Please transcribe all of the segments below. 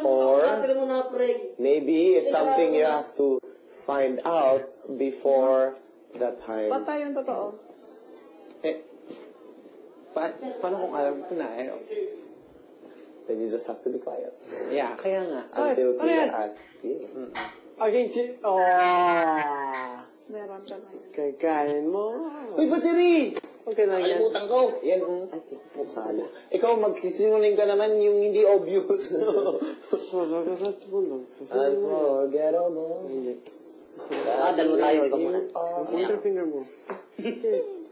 Or maybe it's something you have to find out before that time. Ba't tayo yung totoo? Eh, paano kung alam ko na eh? Then you just have to be quiet. Yeah, kaya nga. Until Ano yan? Kuya asks you. Meron ka na yun. Kakain mo. Uy, battery! Okay lang yan. Kalimutan ko. Yan, ay, sala. Ikaw, magsisinungaling ka naman yung hindi obvious. Unforgettable. Dalawa tayo. Ikaw muna. Middle finger mo. Come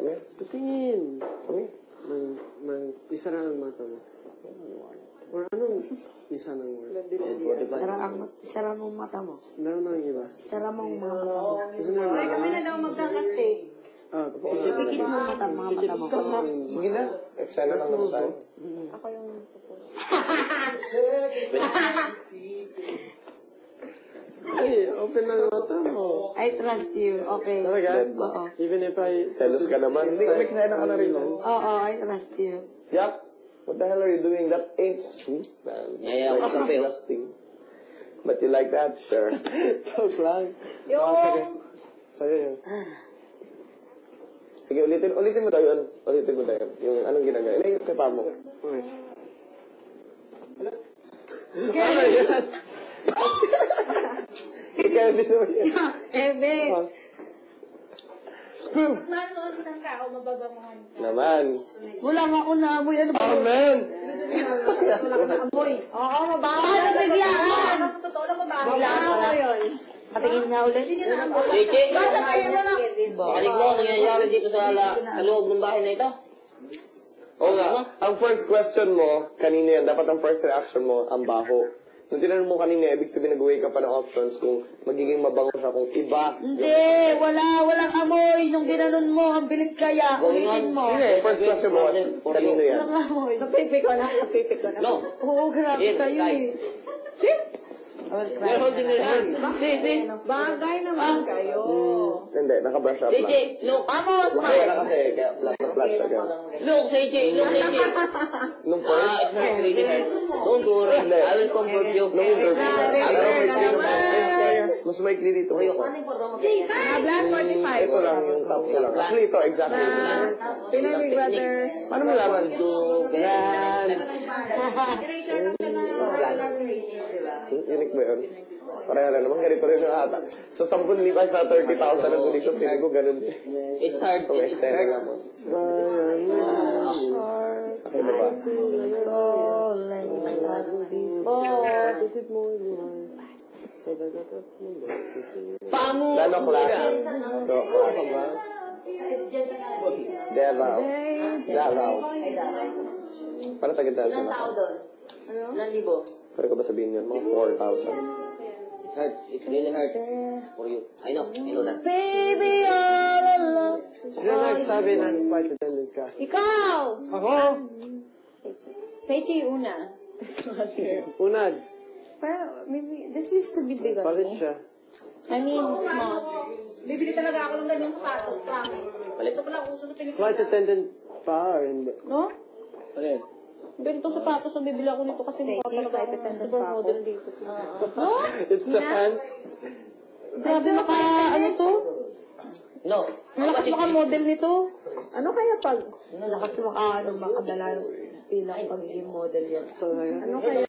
here. Tingin. Come here. Isa na ang mata mo. Or anong isa ng word? Sara mong mata mo. Meron na yung iba. Sara mong mga mata mo. Isa na Ay, kami na daw magkakante. Pikit mo mga mata mo. Sige na. Eksena lang naman tayo. Ako yung Ay, open na ang mata mo. I trust you. Okay. Talaga? Oo. Even if I... Selos ka naman. Hindi ka may ka na rin. Oo, I trust you. Yup. What the hell are you doing? That ain't sweet, man. Yeah, ako sa peo. Disgusting. But you like that? Sure. Joke lang. yung... Sa'yo yun. Sige, ulitin mo tayo. Ulitin mo tayo. Yung anong ginagawa. Ano yung pepa mo? Okay. Ikaw din naman yan. Ebe. Manood ng tao, mababanguhan ka. Naman. Wala nga ako naamoy. Ano ba? Amen! Wala ka na amoy. Oo, mabaho. Paano biglaan? Ano, totoo lang mabaho. Biglaan Mabaho wala. yun. Patingin nga ulit. Chichi, Basta kayo na lang. bakalig mo, nangyayari dito sa loob ng bahay na ito. Oo nga. Ang first question mo, kanina yan. Dapat ang first reaction mo, ang baho. Nung tinanong mo kanina, ibig sabihin nag-weigh ka pa ng options kung magiging mabango siya, kung iba. Hindi, walang amoy. Nung ginanon mo, ang bilis kaya. Ulitin mo. Hindi, first question mo, kanino yan? Walang amoy. Napipik ko na. No. Oo, grabe Yes, kayo right. eh. We're holding their hand. Bagay naman kayo. Hindi, naka-brush up lang. Chichi, look. Vamos! Kaya na kasi, kaya flat siya. Kaya. Look, Chichi, look, Chichi. Nung first, It hurts really hurts. Don't worry. I will comfort you. nung interview, I will comfort you. mas maikli dito. Black 45. Ito lang, yung top ko lang. Actually, ito, exactly. Pinoy Big Brother. Paano mo laman? Unique ba yun? Pareha na naman, ganito rin yung ata. Sa 10,000 sa 30,000 ang ganito, pinig ko ganun din. It's hard. Itong It's extend hard. lang mo. Okay na ba? Paano? Lalo klase. Davao. Davao. Paano tagitan sa Tao doon? Ilan libo? Pwede ko ba sabihin yun? Mga 4,000. It hurts. It really hurts for you. I know that. Baby, all alone. Sino nagsabi ng flight attendant ka? Ikaw! Ako? Pechi una. Unad. Pero, maybe, this used to be big on Palit me. siya. I mean, small. Bibili talaga ako ng ganyang sapatos. Promise. Balik. Ito pala uso na Pilipinas. Flight attendant pa or hindi? No? Ano yan? Ganitong sapatos ang bibili ako nito kasi mukha talaga ako supermodel dito. No? It's the fan. Grabe ano to? No. Malakas Kasi model nito. Ano kaya pag? Lakas makadala pila pagiging model yan. Ano kaya?